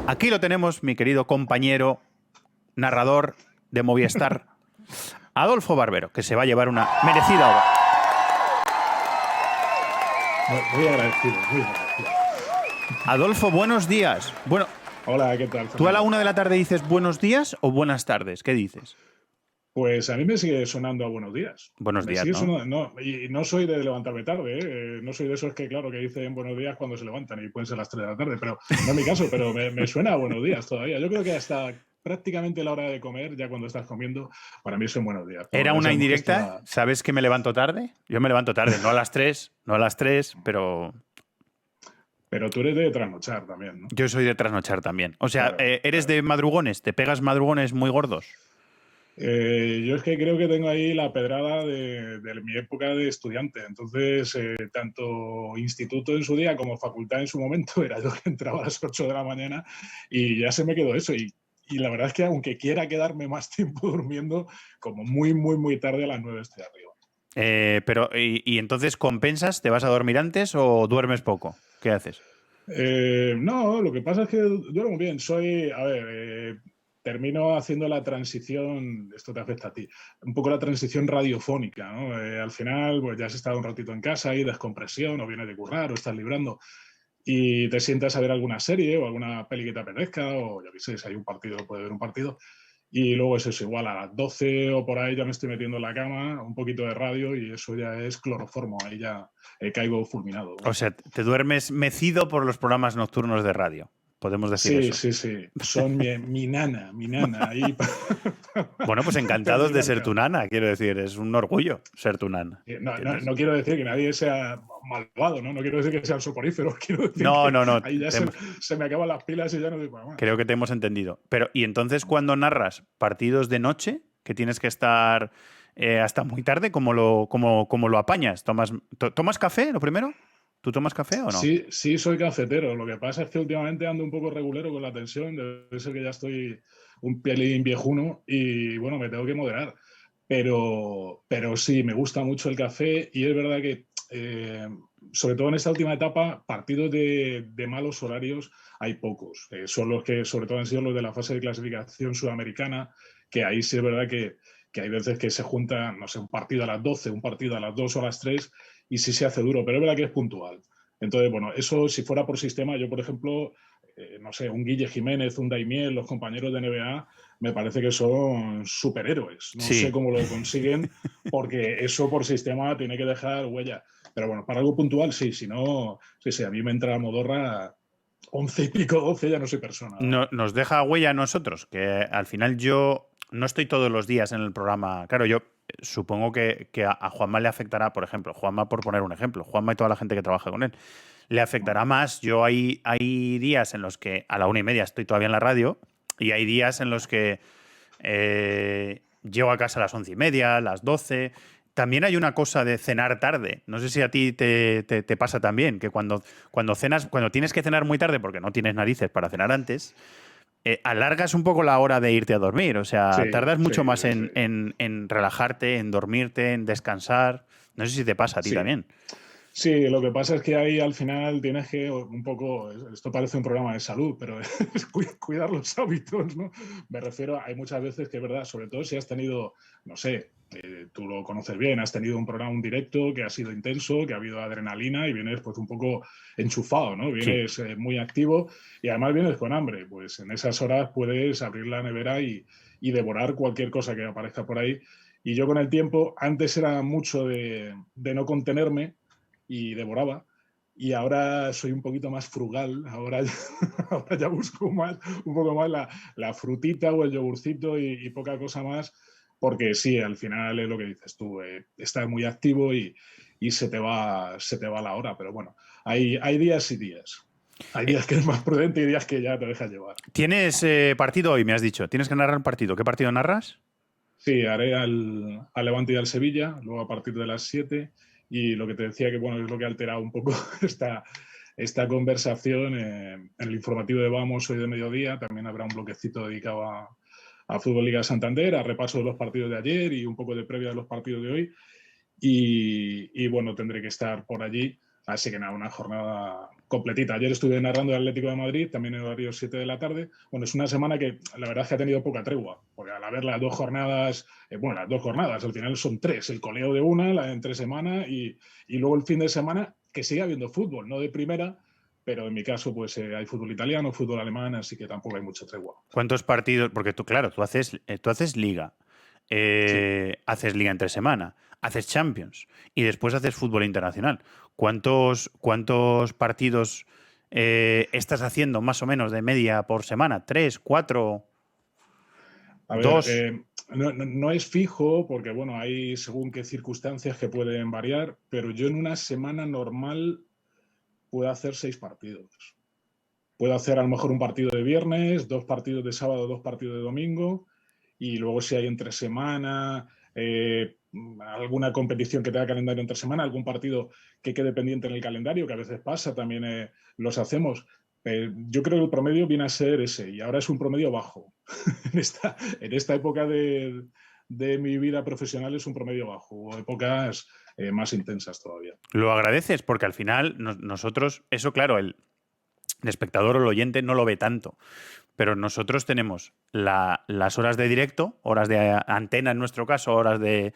Aquí lo tenemos, mi querido compañero, narrador de Movistar, Adolfo Barbero, que se va a llevar una merecida obra. Muy agradecido, muy agradecido. Adolfo, buenos días. Bueno, hola, ¿qué tal? ¿tú a la 1 de la tarde dices buenos días o buenas tardes? ¿Qué dices? Pues a mí me sigue sonando a buenos días. Buenos Me días, sigue ¿no? sonando, no, y no soy de levantarme tarde, ¿eh? No soy de esos que, claro, que dicen buenos días cuando se levantan y pueden ser las 3 de la tarde, pero no es mi caso, pero me suena a buenos días todavía. Yo creo que hasta prácticamente la hora de comer, ya cuando estás comiendo, para mí son buenos días. Por lo ¿Era menos una sabemos que indirecta? ¿Sabes que me levanto tarde? Yo me levanto tarde, no a las 3, no a las 3, pero Pero tú eres de trasnochar también, ¿no? yo soy de trasnochar también. O sea, Claro, ¿eres claro. de madrugones? ¿Te pegas madrugones muy gordos? Yo es que creo que tengo ahí la pedrada de mi época de estudiante. Entonces, tanto instituto en su día como facultad en su momento, era yo que entraba a las 8 de la mañana y ya se me quedó eso. Y la verdad es que aunque quiera quedarme más tiempo durmiendo, como muy, muy, muy tarde a las 9 estoy arriba. Pero, ¿y entonces compensas? ¿Te vas a dormir antes o duermes poco? ¿Qué haces? No, lo que pasa es que duermo bien. A ver, termino haciendo la transición, esto te afecta a ti, un poco la transición radiofónica, ¿no? Al final, pues ya has estado un ratito en casa y descompresión, o vienes de currar, o estás librando, y te sientas a ver alguna serie o alguna peli que te apetezca, o yo qué sé, si hay un partido, puede ver un partido. Y luego es eso, igual a las 12 o por ahí ya me estoy metiendo en la cama, un poquito de radio y eso ya es cloroformo, ahí ya caigo fulminado. O sea, te duermes mecido por los programas nocturnos de radio. Podemos decir Sí, eso. sí, sí. Son mi nana, mi nana. Ahí Bueno, pues para encantados de ser tu descargar. nana, quiero decir. Es un orgullo ser tu nana. No, no, ¿Entiendes? no quiero decir que nadie sea malvado, ¿no? No quiero decir que sean soporíferos. Quiero decir No, que no, no. ahí ya se me acaban las pilas y ya no doy para más. Creo que te hemos entendido. Pero, ¿y entonces cuando narras partidos de noche, que tienes que estar hasta muy tarde, cómo lo apañas? ¿Tomas café, lo primero? ¿Tú tomas café o no? Sí, sí, soy cafetero. Lo que pasa es que últimamente ando un poco regulero con la tensión. Debe ser que ya estoy un pelín viejuno y, bueno, me tengo que moderar. Pero sí, me gusta mucho el café y es verdad que, sobre todo en esta última etapa, partidos de malos horarios hay pocos. Son los que, sobre todo, han sido los de la fase de clasificación sudamericana, que ahí sí es verdad que hay veces que se juntan, no sé, un partido a las 12, un partido a las 2 o a las 3 y sí se hace duro, pero es verdad que es puntual. Entonces, bueno, eso si fuera por sistema, yo por ejemplo, no sé, un Guille Jiménez, un Daimiel, los compañeros de NBA, me parece que son superhéroes. No sé Sí. cómo lo consiguen, porque eso por sistema tiene que dejar huella. Pero bueno, para algo puntual, sí, si no, sí, a mí me entra la modorra 11 y pico, 12, ya no soy persona. No, nos deja huella a nosotros, que al final yo no estoy todos los días en el programa. Claro, yo supongo que a Juanma le afectará, por ejemplo, Juanma por poner un ejemplo, Juanma y toda la gente que trabaja con él, le afectará más. Yo hay días en los que a la 1:30 estoy todavía en la radio y hay días en los que llego a casa a las 11:30, las 12. También hay una cosa de cenar tarde. No sé si a ti te pasa también, que cuando cenas, cuando tienes que cenar muy tarde porque no tienes narices para cenar antes, alargas un poco la hora de irte a dormir. O sea, Sí, tardas sí, mucho más sí, sí. en relajarte, en dormirte, en descansar. No sé si te pasa a ti Sí, también. sí, lo que pasa es que ahí al final tienes que un poco, esto parece un programa de salud, pero es cuidar los hábitos, ¿no? Me refiero, hay muchas veces que es verdad, sobre todo si has tenido, no sé, tú lo conoces bien, has tenido un programa, un directo que ha sido intenso, que ha habido adrenalina y vienes pues un poco enchufado, ¿no? Sí. Vienes muy activo y además vienes con hambre, pues en esas horas puedes abrir la nevera y devorar cualquier cosa que aparezca por ahí. Y yo con el tiempo, antes era mucho de no contenerme, y devoraba. Y ahora soy un poquito más frugal, ahora ya busco más, un poco más la frutita o el yogurcito y poca cosa más, porque sí, al final es lo que dices tú, estás muy activo y se te va la hora, pero bueno, hay días y días. Hay Eh, días que es más prudente y días que ya te dejas llevar. ¿Tienes partido hoy, me has dicho? ¿Tienes que narrar un partido? ¿Qué partido narras? Sí, haré al Levante y al Sevilla, luego a partir de las 7. Y lo que te decía que bueno, es lo que ha alterado un poco esta conversación. En el informativo de Vamos hoy de mediodía también habrá un bloquecito dedicado a Fútbol Liga Santander, a repaso de los partidos de ayer y un poco de previa de los partidos de hoy. Y bueno, tendré que estar por allí. Así que nada, una jornada completita. Ayer estuve narrando el Atlético de Madrid, también en horario 7 de la tarde. Bueno, es una semana que la verdad es que ha tenido poca tregua, porque al haber las 2 jornadas, las 2 jornadas, al final son 3, el coleo de una, la de entre semana y luego el fin de semana, que sigue habiendo fútbol, no de primera, pero en mi caso pues hay fútbol italiano, fútbol alemán, así que tampoco hay mucha tregua. ¿Cuántos partidos? Porque tú, claro, tú haces liga, Sí. haces liga entre semana, haces Champions y después haces fútbol internacional. ¿Cuántos partidos estás haciendo más o menos de media por semana? ¿3, 4, A ver, 2? no es fijo porque, bueno, hay según qué circunstancias que pueden variar, pero yo en una semana normal puedo hacer 6 partidos. Puedo hacer a lo mejor un partido de viernes, 2 partidos de sábado, 2 partidos de domingo, y luego si hay entre semana, alguna competición que tenga calendario entre semana, algún partido que quede pendiente en el calendario, que a veces pasa, también los hacemos. Yo creo que el promedio viene a ser ese, y ahora es un promedio bajo. en esta época de mi vida profesional es un promedio bajo, o épocas más intensas todavía. Lo agradeces porque al final nosotros, eso claro, el espectador o el oyente no lo ve tanto. Pero nosotros tenemos las horas de directo, horas de antena en nuestro caso, horas de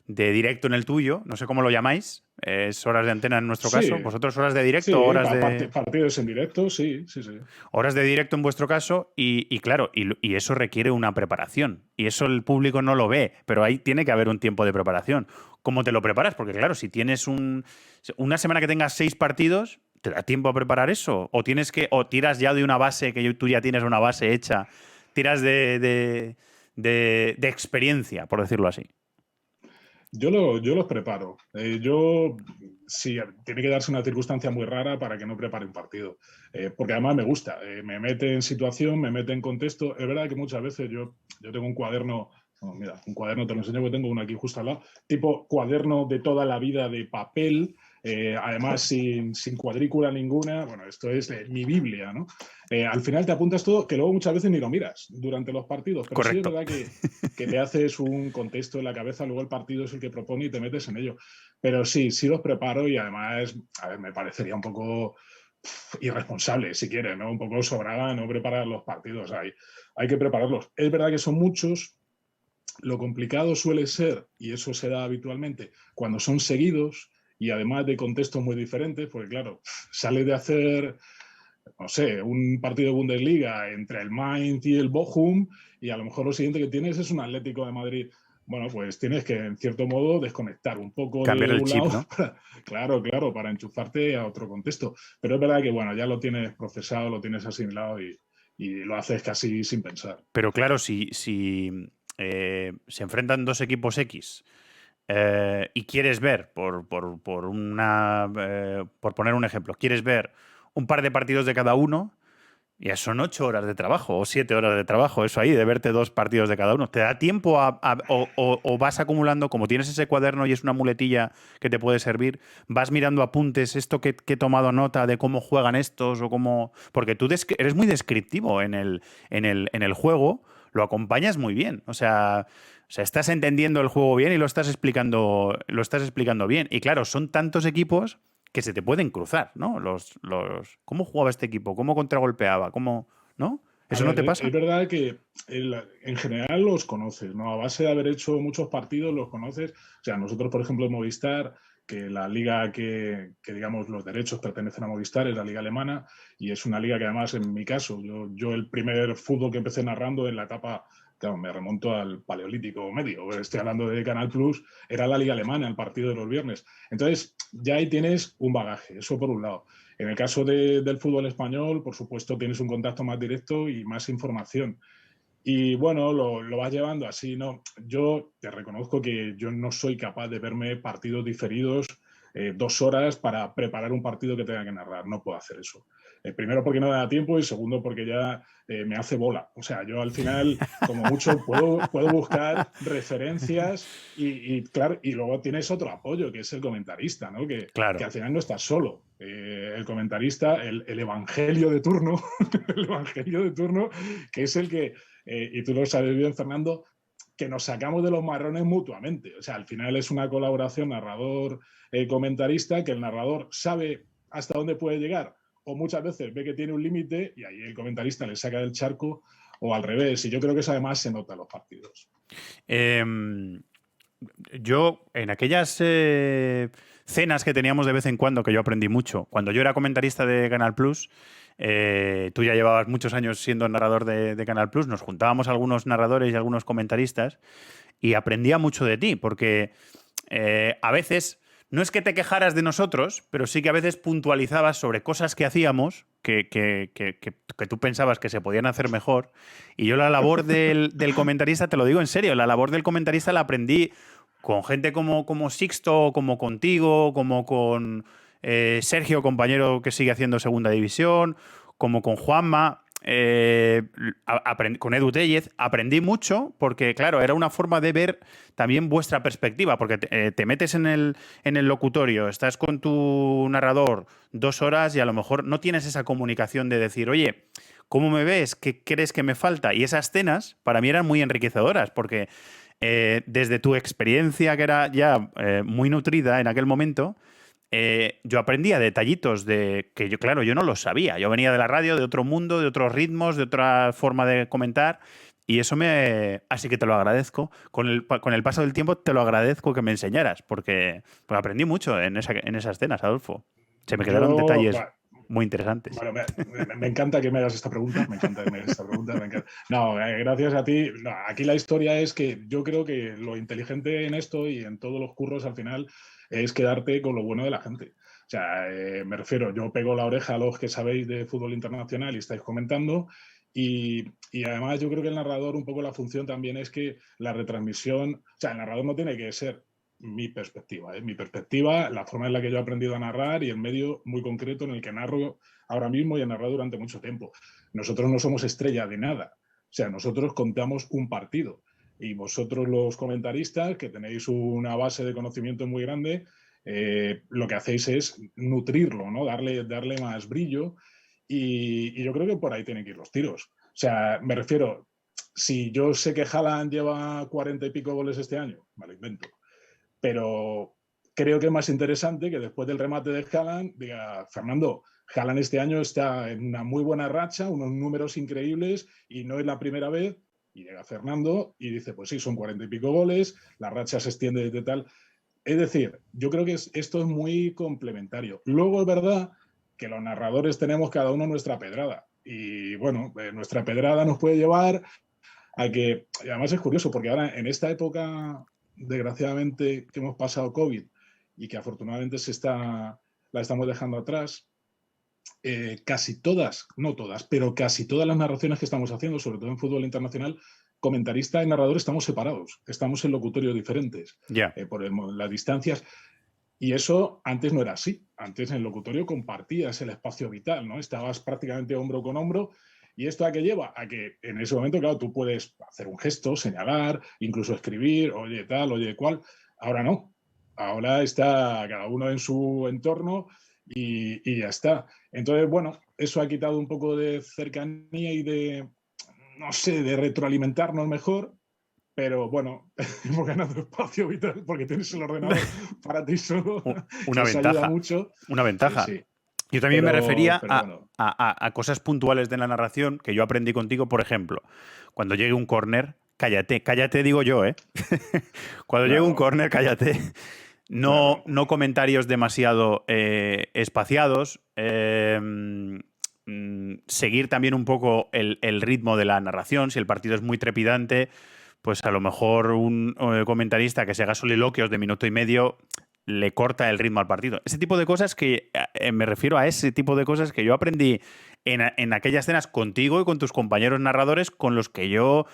directo en el tuyo, no sé cómo lo llamáis, es horas de antena en nuestro Sí, caso, vosotros horas de directo, sí, partidos en directo, sí, sí, sí. horas de directo en vuestro caso y claro, y eso requiere una preparación y eso el público no lo ve, pero ahí tiene que haber un tiempo de preparación. ¿Cómo te lo preparas? Porque claro, si tienes una semana que tengas 6 partidos, ¿te da tiempo a preparar eso? ¿O tiras ya de una base, que tú ya tienes una base hecha, tiras de experiencia, por decirlo así? Yo los preparo. Sí, tiene que darse una circunstancia muy rara para que no prepare un partido. Porque además me gusta. Me mete en situación, me mete en contexto. Es verdad que muchas veces yo tengo un cuaderno. Oh, mira, un cuaderno te lo enseño, que tengo uno aquí justo al lado. Tipo cuaderno de toda la vida de papel. Además sin cuadrícula ninguna. Bueno, esto es mi Biblia, ¿no? Al final te apuntas todo, que luego muchas veces ni lo miras durante los partidos. Pero sí es Correcto. verdad que te haces un contexto en la cabeza, luego el partido es el que propone y te metes en ello. Pero sí los preparo y además, a ver, me parecería un poco irresponsable, si quieres, ¿no? Un poco sobrada no preparar los partidos. Hay que prepararlos. Es verdad que son muchos. Lo complicado suele ser, y eso se da habitualmente, cuando son seguidos y además de contextos muy diferentes, porque claro, sale de hacer, no sé, un partido de Bundesliga entre el Mainz y el Bochum y a lo mejor lo siguiente que tienes es un Atlético de Madrid. Bueno, pues tienes que, en cierto modo, desconectar un poco Cambiar de el un chip, lado, ¿no? claro, para enchufarte a otro contexto. Pero es verdad que, bueno, ya lo tienes procesado, lo tienes asimilado y lo haces casi sin pensar. Pero claro, si se enfrentan dos equipos X y quieres ver, por poner un ejemplo, quieres ver un par de partidos de cada uno, ya son 8 horas de trabajo o 7 horas de trabajo, eso ahí, de verte 2 partidos de cada uno. ¿Te da tiempo o vas acumulando, como tienes ese cuaderno y es una muletilla que te puede servir, vas mirando apuntes, esto que he tomado nota de cómo juegan estos o cómo... Porque tú eres muy descriptivo en el juego, lo acompañas muy bien. O sea, estás entendiendo el juego bien y lo estás explicando bien. Y claro, son tantos equipos que se te pueden cruzar, ¿no? ¿Cómo jugaba este equipo? ¿Cómo contragolpeaba? ¿No? A ¿Eso no ver, te es pasa? verdad que en general los conoces, ¿no? A base de haber hecho muchos partidos los conoces. O sea, nosotros, por ejemplo, en Movistar, que la liga que digamos, los derechos pertenecen a Movistar es la liga alemana y es una liga que además, en mi caso, yo el primer fútbol que empecé narrando en la etapa, claro, me remonto al Paleolítico medio, estoy hablando de Canal Plus, era la liga alemana, el partido de los viernes. Entonces, ya ahí tienes un bagaje, eso por un lado. En el caso del fútbol español, por supuesto, tienes un contacto más directo y más información. Y bueno, lo vas llevando así, ¿no? Yo te reconozco que yo no soy capaz de verme partidos diferidos 2 horas para preparar un partido que tenga que narrar. No puedo hacer eso. Primero porque no me da tiempo y segundo porque ya me hace bola. O sea, yo al final, como mucho, puedo buscar referencias claro, y luego tienes otro apoyo, que es el comentarista, ¿no? Que Claro. al final no estás solo. El comentarista, el evangelio de turno, el evangelio de turno, que es el que, y tú lo sabes bien, Fernando, que nos sacamos de los marrones mutuamente. O sea, al final es una colaboración narrador-comentarista que el narrador sabe hasta dónde puede llegar, o muchas veces ve que tiene un límite y ahí el comentarista le saca del charco, o al revés. Y yo creo que eso además se nota en los partidos. Yo, en aquellas cenas que teníamos de vez en cuando, que yo aprendí mucho, cuando yo era comentarista de Canal Plus, tú ya llevabas muchos años siendo narrador de Canal Plus, nos juntábamos algunos narradores y algunos comentaristas y aprendía mucho de ti, porque a veces no es que te quejaras de nosotros, pero sí que a veces puntualizabas sobre cosas que hacíamos que tú pensabas que se podían hacer mejor. Y yo la labor del comentarista, te lo digo en serio, la labor del comentarista la aprendí con gente como Sixto, como contigo, como con Sergio, compañero que sigue haciendo Segunda División, como con Juanma. Con Edu Tellez aprendí mucho porque, claro, era una forma de ver también vuestra perspectiva, porque te metes en el locutorio, estás con tu narrador 2 horas y a lo mejor no tienes esa comunicación de decir, oye, ¿cómo me ves? ¿Qué crees que me falta? Y esas escenas para mí eran muy enriquecedoras porque desde tu experiencia, que era ya muy nutrida en aquel momento, yo aprendía detallitos de que yo, claro, yo no los sabía. Yo venía de la radio, de otro mundo, de otros ritmos, de otra forma de comentar. Y eso Así que te lo agradezco. Con el paso del tiempo te lo agradezco que me enseñaras, porque pues, aprendí mucho en esas escenas, Adolfo. Se me quedaron Yo, detalles muy interesantes. bueno, me encanta que me hagas esta pregunta, me encanta que me hagas esta pregunta. Me encanta. No, gracias a ti. No, aquí la historia es que yo creo que lo inteligente en esto y en todos los curros al final es quedarte con lo bueno de la gente. O sea, me refiero, yo pego la oreja a los que sabéis de fútbol internacional y estáis comentando. Y además yo creo que el narrador, un poco la función también es que la retransmisión, o sea, el narrador no tiene que ser mi perspectiva. Mi perspectiva, la forma en la que yo he aprendido a narrar y el medio muy concreto en el que narro ahora mismo y he narrado durante mucho tiempo. Nosotros no somos estrella de nada. O sea, nosotros contamos un partido. Y vosotros los comentaristas, que tenéis una base de conocimiento muy grande, lo que hacéis es nutrirlo, ¿no? Darle más brillo. Y yo creo que por ahí tienen que ir los tiros. O sea, me refiero, si yo sé que Haaland lleva 40 y pico goles este año, me lo invento, pero creo que es más interesante que después del remate de Haaland diga, Fernando, Haaland este año está en una muy buena racha, unos números increíbles y no es la primera vez. Y llega Fernando y dice, pues sí, son 40 y pico goles, la racha se extiende desde tal. Es decir, yo creo que esto es muy complementario. Luego es verdad que los narradores tenemos cada uno nuestra pedrada. Y bueno, nuestra pedrada nos puede llevar a que, y además es curioso, porque ahora en esta época, desgraciadamente, que hemos pasado COVID y que afortunadamente la estamos dejando atrás, casi todas, no todas, pero casi todas las narraciones que estamos haciendo, sobre todo en fútbol internacional, comentarista y narrador estamos separados, estamos en locutorios diferentes, Ya. por las distancias. Y eso antes no era así. Antes en el locutorio compartías el espacio vital, ¿no? Estabas prácticamente hombro con hombro. ¿Y esto a qué lleva? A que en ese momento, claro, tú puedes hacer un gesto, señalar, incluso escribir, oye tal, oye cual. Ahora no. Ahora está cada uno en su entorno y ya está. Entonces, bueno, eso ha quitado un poco de cercanía y de, no sé, de retroalimentarnos mejor, pero bueno, hemos ganado espacio vital porque tienes el ordenador para ti solo, que Una eso ayuda ventaja. mucho. Una Sí, ventaja. sí. Yo también me refería Pero a, bueno, a- a cosas puntuales de la narración que yo aprendí contigo, por ejemplo, cuando llegue un córner, cállate, cállate digo yo, ¿eh? Cuando llegue un claro, córner, cállate. No, claro. no comentarios demasiado espaciados. Seguir también un poco el ritmo de la narración. Si el partido es muy trepidante, pues a lo mejor un comentarista que se haga soliloquios de minuto y medio le corta el ritmo al partido. Ese tipo de cosas que me refiero a ese tipo de cosas que yo aprendí en aquellas escenas contigo y con tus compañeros narradores con los que yo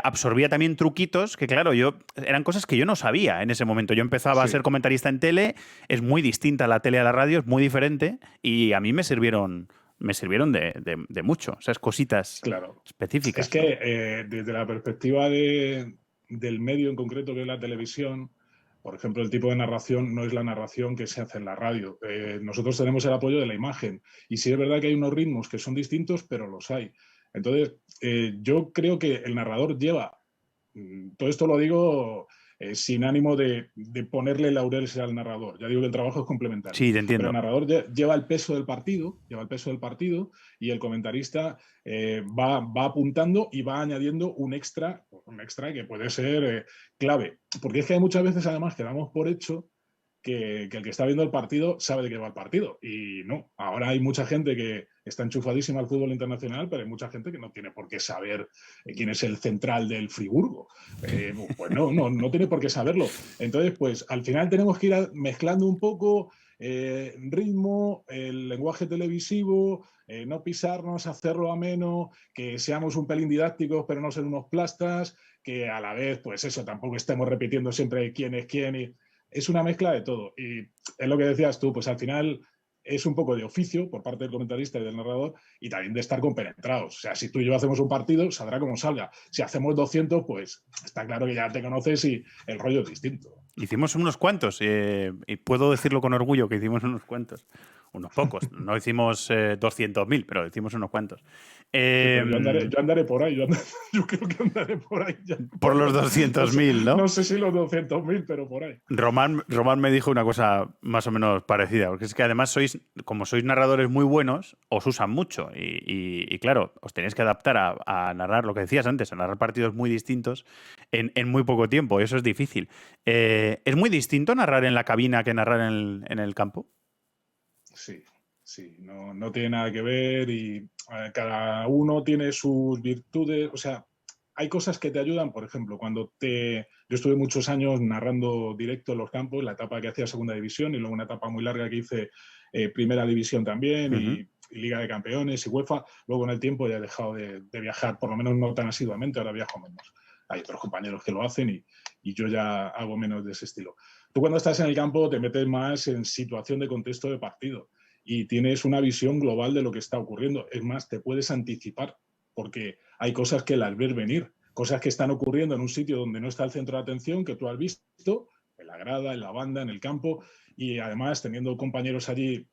absorbía también truquitos que, claro, eran cosas que yo no sabía en ese momento. Yo empezaba a ser Sí, comentarista en tele, es muy distinta la tele a la radio, es muy diferente, y a mí me sirvieron de mucho, esas cositas claro. Es específicas, ¿no? que desde la perspectiva del medio en concreto, que es la televisión, por ejemplo, el tipo de narración no es la narración que se hace en la radio. Nosotros tenemos el apoyo de la imagen. Y sí es verdad que hay unos ritmos que son distintos, pero los hay. Entonces, yo creo que el narrador lleva, todo esto lo digo sin ánimo de ponerle laureles al narrador. Ya digo que el trabajo es complementario. Sí, te entiendo. Pero el narrador lleva el peso del partido, y el comentarista va apuntando y va añadiendo un extra que puede ser clave. Porque es que hay muchas veces, además, que damos por hecho que el que está viendo el partido sabe de qué va el partido. Y no, ahora hay mucha gente que está enchufadísima al fútbol internacional, pero hay mucha gente que no tiene por qué saber quién es el central del Friburgo. Pues no tiene por qué saberlo. Entonces, pues al final tenemos que ir mezclando un poco ritmo, el lenguaje televisivo, no pisarnos, hacerlo ameno, que seamos un pelín didácticos, pero no ser unos plastas, que a la vez, pues eso, tampoco estemos repitiendo siempre quién es quién y es una mezcla de todo. Y es lo que decías tú, pues al final es un poco de oficio por parte del comentarista y del narrador y también de estar compenetrados. O sea, si tú y yo hacemos un partido, saldrá como salga. Si hacemos 200, pues está claro que ya te conoces y el rollo es distinto. Hicimos unos cuantos, y puedo decirlo con orgullo que hicimos unos cuantos. Unos pocos. No hicimos 200.000, pero hicimos unos cuantos. Sí, pero yo andaré por ahí. Yo creo que andaré por ahí ya. Por los 200.000, ¿no? No sé si los 200.000, pero por ahí. Román me dijo una cosa más o menos parecida, porque es que además como sois narradores muy buenos, os usan mucho y claro, os tenéis que adaptar a narrar lo que decías antes, a narrar partidos muy distintos en muy poco tiempo, eso es difícil. ¿Es muy distinto narrar en la cabina que narrar en el campo? Sí, no tiene nada que ver y cada uno tiene sus virtudes, o sea, hay cosas que te ayudan, por ejemplo, yo estuve muchos años narrando directo en los campos, la etapa que hacía Segunda División y luego una etapa muy larga que hice Primera División también y Liga de Campeones y UEFA, luego en el tiempo ya he dejado de viajar, por lo menos no tan asiduamente, ahora viajo menos. Hay otros compañeros que lo hacen y yo ya hago menos de ese estilo. Tú cuando estás en el campo te metes más en situación de contexto de partido y tienes una visión global de lo que está ocurriendo. Es más, te puedes anticipar porque hay cosas que las ves venir, cosas que están ocurriendo en un sitio donde no está el centro de atención, que tú has visto, en la grada, en la banda, en el campo, y además teniendo compañeros allí,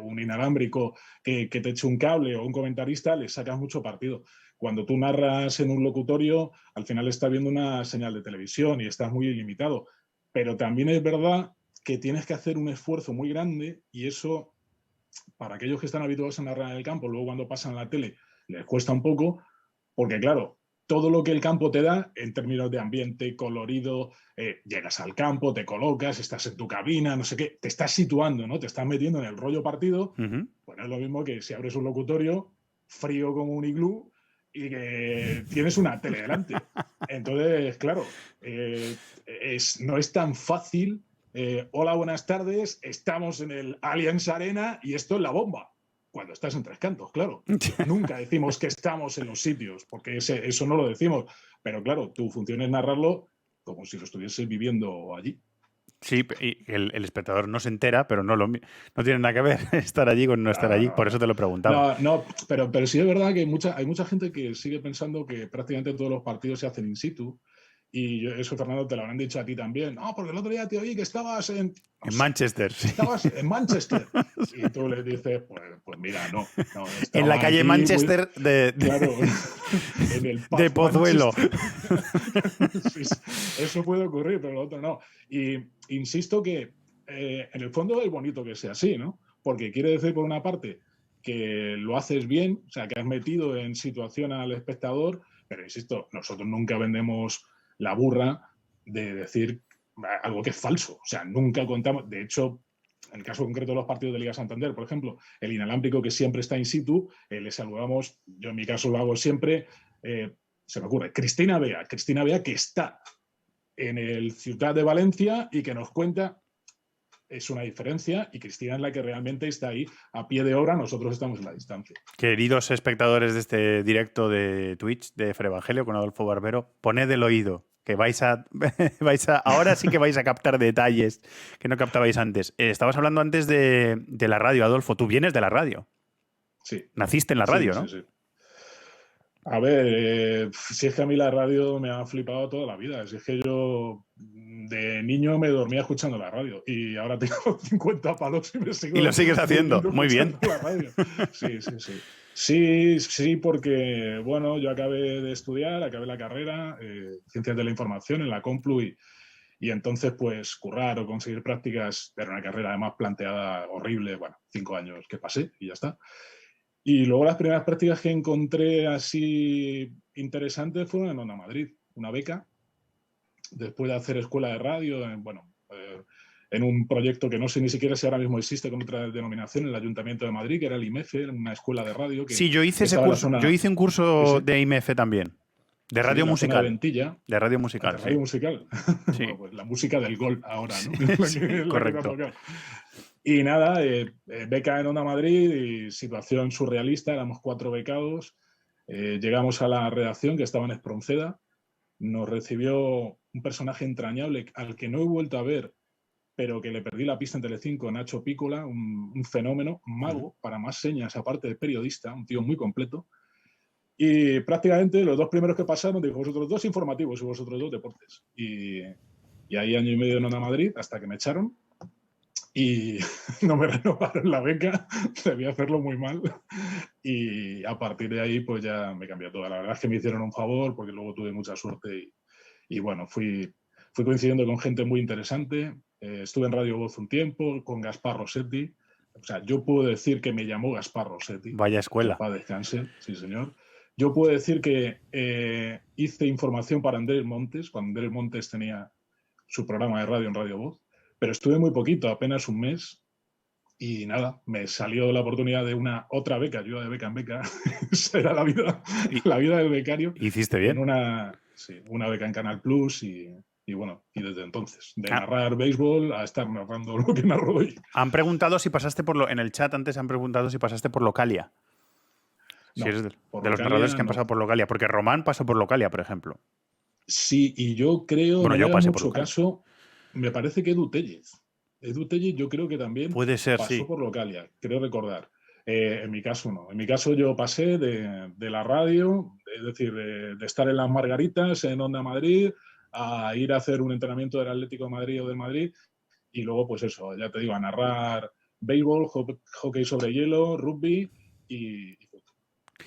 un inalámbrico que te eche un cable o un comentarista, le sacas mucho partido. Cuando tú narras en un locutorio, al final estás viendo una señal de televisión y estás muy limitado. Pero también es verdad que tienes que hacer un esfuerzo muy grande y eso, para aquellos que están habituados a narrar en el campo, luego cuando pasan a la tele les cuesta un poco, porque claro, todo lo que el campo te da en términos de ambiente, colorido, llegas al campo, te colocas, estás en tu cabina, no sé qué, te estás situando, ¿no? Te estás metiendo en el rollo partido, pues no es lo mismo que si abres un locutorio frío como un iglú y que tienes una tele delante. Entonces, claro, no es tan fácil. Hola, buenas tardes, estamos en el Allianz Arena y esto es la bomba. Cuando estás en Tres Cantos, claro. Nunca decimos que estamos en los sitios, porque eso no lo decimos. Pero claro, tu función es narrarlo como si lo estuvieses viviendo allí. Sí, y el espectador no se entera, pero no tiene nada que ver estar allí con no estar allí, por eso te lo preguntaba. No, pero sí es verdad que hay mucha gente que sigue pensando que prácticamente todos los partidos se hacen in situ. Y eso, Fernando, te lo habrán dicho a ti también. No, porque el otro día te oí que estabas en Manchester. Sí. Estabas en Manchester. Y tú le dices, pues mira, no en la calle Manchester claro, en el de Pozuelo. Sí, eso puede ocurrir, pero lo otro no. Y insisto que en el fondo es bonito que sea así, ¿no? Porque quiere decir, por una parte, que lo haces bien, o sea, que has metido en situación al espectador, pero insisto, nosotros nunca vendemos la burra de decir algo que es falso. O sea, nunca contamos. De hecho, en el caso concreto de los partidos de Liga Santander, por ejemplo, el inalámbrico que siempre está in situ, le saludamos, yo en mi caso lo hago siempre, se me ocurre, Cristina Bea que está en el Ciutat de Valencia y que nos cuenta, es una diferencia, y Cristina es la que realmente está ahí a pie de obra, nosotros estamos en la distancia. Queridos espectadores de este directo de Twitch de Frevangelio con Adolfo Barbero, poned el oído, que ahora sí que vais a captar detalles que no captabais antes. Estabas hablando antes de la radio, Adolfo. Tú vienes de la radio. Sí. Naciste en la radio, ¿no? Sí. A ver, si es que a mí la radio me ha flipado toda la vida. Si es que yo de niño me dormía escuchando la radio y ahora tengo 50 palos y me sigo. Y lo sigues haciendo, muy bien. La radio. Sí, porque, bueno, yo acabé de estudiar, acabé la carrera, Ciencias de la Información en la Complu Y entonces, pues, currar o conseguir prácticas era una carrera además planteada horrible. Bueno, 5 años que pasé y ya está. Y luego las primeras prácticas que encontré así interesantes fueron en Onda Madrid, una beca, después de hacer escuela de radio, en un proyecto que no sé ni siquiera si ahora mismo existe con otra denominación, el Ayuntamiento de Madrid, que era el IMEFE, una escuela de radio que Sí, yo hice ese estaba en la curso. zona, Yo hice un sí, curso sí, de IMF también. De sí, radio en la zona de musical. Ventilla, De radio de musical, sí. radio musical. Sí. Bueno, pues la música del gol ahora, ¿no? Sí, Es sí, la que me ha correcto. tocado. Y nada, beca en Onda Madrid y situación surrealista, éramos 4 becados. Llegamos a la redacción que estaba en Espronceda. Nos recibió un personaje entrañable al que no he vuelto a ver, pero que le perdí la pista en Telecinco, Nacho Pícola, un fenómeno, un mago, para más señas, aparte de periodista, un tío muy completo. Y prácticamente los 2 primeros que pasaron, dijo, vosotros 2 informativos y vosotros 2 deportes. Y ahí año y medio en Onda Madrid, hasta que me echaron. Y no me renovaron la beca, debía hacerlo muy mal. Y a partir de ahí, pues ya me cambió todo. La verdad es que me hicieron un favor, porque luego tuve mucha suerte y bueno, fui coincidiendo con gente muy interesante. Estuve en Radio Voz un tiempo, con Gaspar Rossetti. O sea, yo puedo decir que me llamó Gaspar Rossetti. Vaya Que escuela. en paz descanse, sí señor. Yo puedo decir que hice información para Andrés Montes, cuando Andrés Montes tenía su programa de radio en Radio Voz, pero estuve muy poquito, apenas un mes, y nada, me salió la oportunidad de una otra beca, yo iba de beca en beca, esa era la vida del becario, Hiciste en bien. una beca en Canal Plus y bueno, y desde entonces, de Ah, narrar béisbol a estar narrando lo que narro hoy. han preguntado si pasaste por en el chat antes han preguntado si pasaste por Localia. Si No, eres por de los narradores Localia que han no. pasado por Localia. Porque Román pasó por Localia, por ejemplo. Sí, y yo creo, Bueno, no le yo hagan pasé por mucho Localia. caso, me parece que Edu Tellez. Edu Tellez yo creo que también Puede ser, pasó sí. por Localia, creo recordar. En mi caso no. En mi caso yo pasé de la radio, es decir, de estar en las Margaritas, en Onda Madrid, a ir a hacer un entrenamiento del Atlético de Madrid o del Madrid, y luego pues eso, ya te digo, a narrar béisbol, hockey sobre hielo, rugby y fútbol.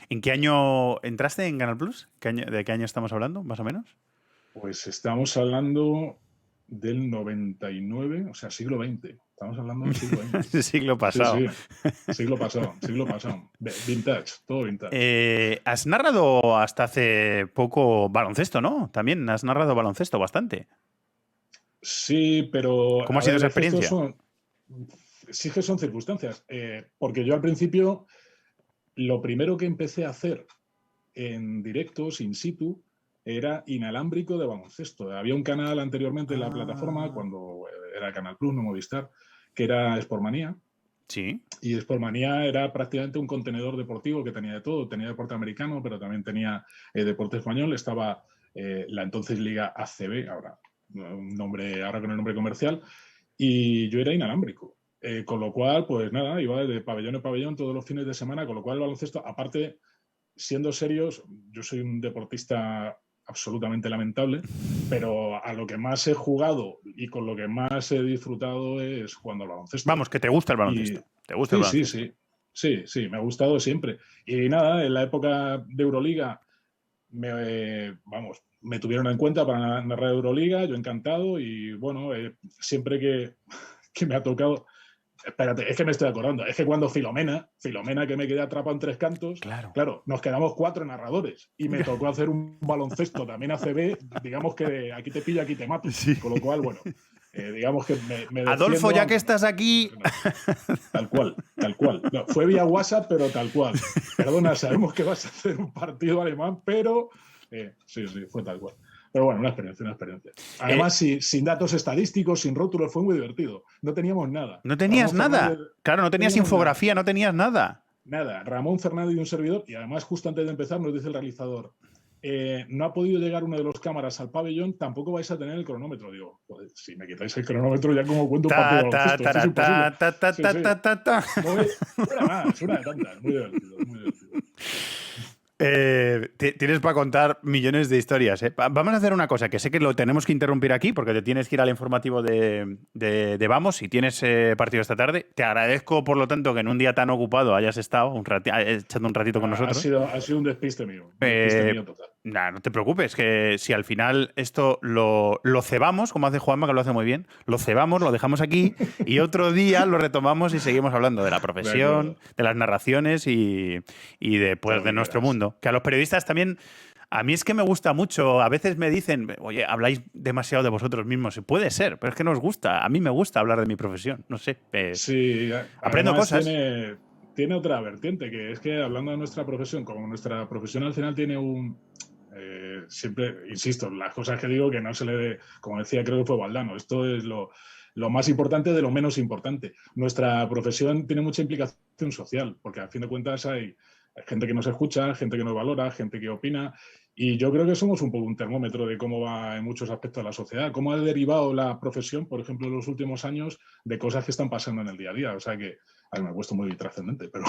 ¿En qué año entraste en Canal Plus? ¿De qué año estamos hablando, más o menos? Pues estamos hablando del 99, o sea, siglo XX. Estamos hablando del siglo XX. Siglo Sí, pasado. sí, siglo pasado. Vintage, todo vintage. Has narrado hasta hace poco baloncesto, ¿no? También has narrado baloncesto bastante. Sí, pero ¿Cómo a ha sido ver, esa es que experiencia? sí que son circunstancias. Porque yo al principio, lo primero que empecé a hacer en directos, in situ, era inalámbrico de baloncesto. Había un canal anteriormente en la plataforma, Ah, cuando era Canal Plus, no Movistar, que era Sportmanía. sí. Y Sportmanía era prácticamente un contenedor deportivo que tenía de todo. Tenía deporte americano, pero también tenía deporte español. Estaba la entonces Liga ACB, ahora con el nombre comercial, y yo era inalámbrico. Con lo cual, pues nada, iba de pabellón en pabellón todos los fines de semana, con lo cual el baloncesto, aparte, siendo serios, yo soy un deportista absolutamente lamentable, pero a lo que más he jugado y con lo que más he disfrutado es jugando al baloncesto. Vamos, que te gusta el Y baloncesto. Te gusta el sí, sí, baloncesto. sí, sí, me ha gustado siempre. Y nada, en la época de Euroliga, me tuvieron en cuenta para narrar Euroliga, yo encantado, y bueno, siempre que me ha tocado. Espérate, es que me estoy acordando. Es que cuando Filomena, que me quedé atrapado en 3 cantos, Claro. claro, nos quedamos 4 narradores y me tocó hacer un baloncesto también ACB, digamos que aquí te pillo, aquí te mato. Sí. Con lo cual, bueno, digamos que me Adolfo, defiendo, ya que aunque estás aquí. tal cual, tal cual. No, fue vía WhatsApp, pero tal cual. Perdona, sabemos que vas a hacer un partido alemán, pero sí, fue tal cual. Pero bueno, una experiencia. Además, sin datos estadísticos, sin rótulos, fue muy divertido. No teníamos nada. No tenías Ramón Fernández, nada. Claro, no tenías teníamos infografía, no tenías nada. nada. Ramón Fernández y un servidor, y además justo antes de empezar nos dice el realizador, no ha podido llegar uno de los cámaras al pabellón, tampoco vais a tener el cronómetro. Digo, joder, si me quitáis el cronómetro ya como cuento un partido de baloncesto, esto es imposible. Una de tantas, muy divertido, muy divertido. Tienes para contar millones de historias. Vamos a hacer una cosa, que sé que lo tenemos que interrumpir aquí porque te tienes que ir al informativo de Vamos y tienes partido esta tarde. Te agradezco, por lo tanto, que en un día tan ocupado hayas estado echando un ratito con nosotros. Ha sido un despiste mío total. Nah, no te preocupes, que si al final esto lo cebamos, como hace Juanma, que lo hace muy bien, lo cebamos, lo dejamos aquí y otro día lo retomamos y seguimos hablando de la De profesión, acuerdo, de las narraciones y de, pues, todo lo de que nuestro quieras. mundo. Que a los periodistas también, a mí es que me gusta mucho, a veces me dicen, oye, habláis demasiado de vosotros mismos. Y puede ser, pero es que nos gusta, a mí me gusta hablar de mi profesión, no sé, Sí, aprendo además cosas. tiene otra vertiente, que es que hablando de nuestra profesión, como nuestra profesión al final tiene siempre, insisto, las cosas que digo que no se le dé, como decía, creo que fue Valdano, esto es lo más importante de lo menos importante. Nuestra profesión tiene mucha implicación social, porque a fin de cuentas hay gente que nos escucha, gente que nos valora, gente que opina, y yo creo que somos un poco un termómetro de cómo va en muchos aspectos la sociedad, cómo ha derivado la profesión, por ejemplo, en los últimos años, de cosas que están pasando en el día a día. O sea que, a mí me ha puesto muy trascendente, pero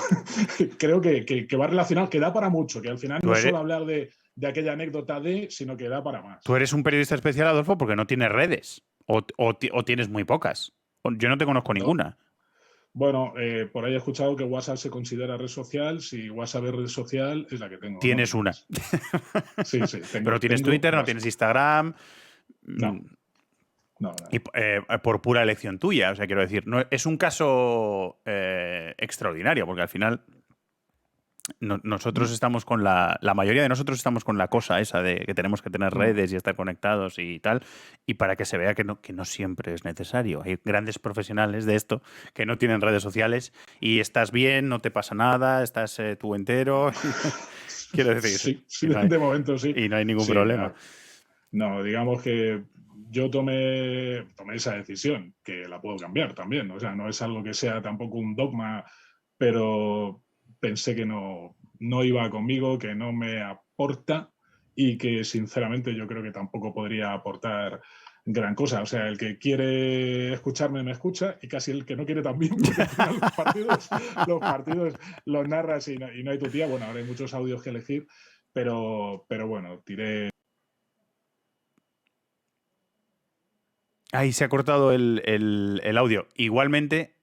creo que va relacionado, que da para mucho, que al final Tú no es eres, solo hablar de aquella anécdota sino que da para tú más. eres un periodista especial, Adolfo, porque no tienes redes o tienes muy pocas. Yo no te conozco No. ninguna. Bueno, por ahí he escuchado que WhatsApp se considera red social. Si WhatsApp es red social, es la que tengo, no Tienes tengo una. más. Sí, sí, Pero tienes tengo Twitter, no tienes WhatsApp. Instagram. mm, No, no, no. Y por pura elección tuya. O sea, quiero decir, no, es un caso extraordinario, porque al final nosotros estamos con la mayoría de nosotros estamos con la cosa esa de que tenemos que tener Mm, redes y estar conectados y tal, y para que se vea que no siempre es necesario. Hay grandes profesionales de esto que no tienen redes sociales y estás bien, no te pasa nada, estás tú entero. Quiero decir, sí, sí, de momento sí. y no hay ningún Sí, problema. no, digamos que yo tomé esa decisión, que la puedo cambiar también. O sea, no es algo que sea tampoco un dogma, pero pensé que no iba conmigo, que no me aporta y que sinceramente yo creo que tampoco podría aportar gran cosa. O sea, el que quiere escucharme me escucha y casi el que no quiere también, porque al final los partidos los narras y no hay tu tía. Bueno, ahora hay muchos audios que elegir, pero bueno, tiré. Ahí se ha cortado el audio. Igualmente,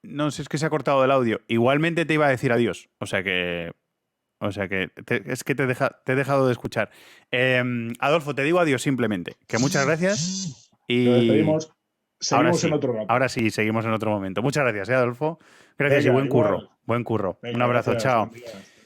no sé, es que se ha cortado el audio. Igualmente te iba a decir adiós. Es que te he dejado de escuchar. Adolfo, te digo adiós simplemente. Que muchas gracias Nos y despedimos. Seguimos en otro rato. ahora sí, seguimos en otro momento. Muchas gracias, Adolfo. Gracias y Venga, buen curro. igual. Buen curro. Un Venga, abrazo, gracias. Buen chao. día.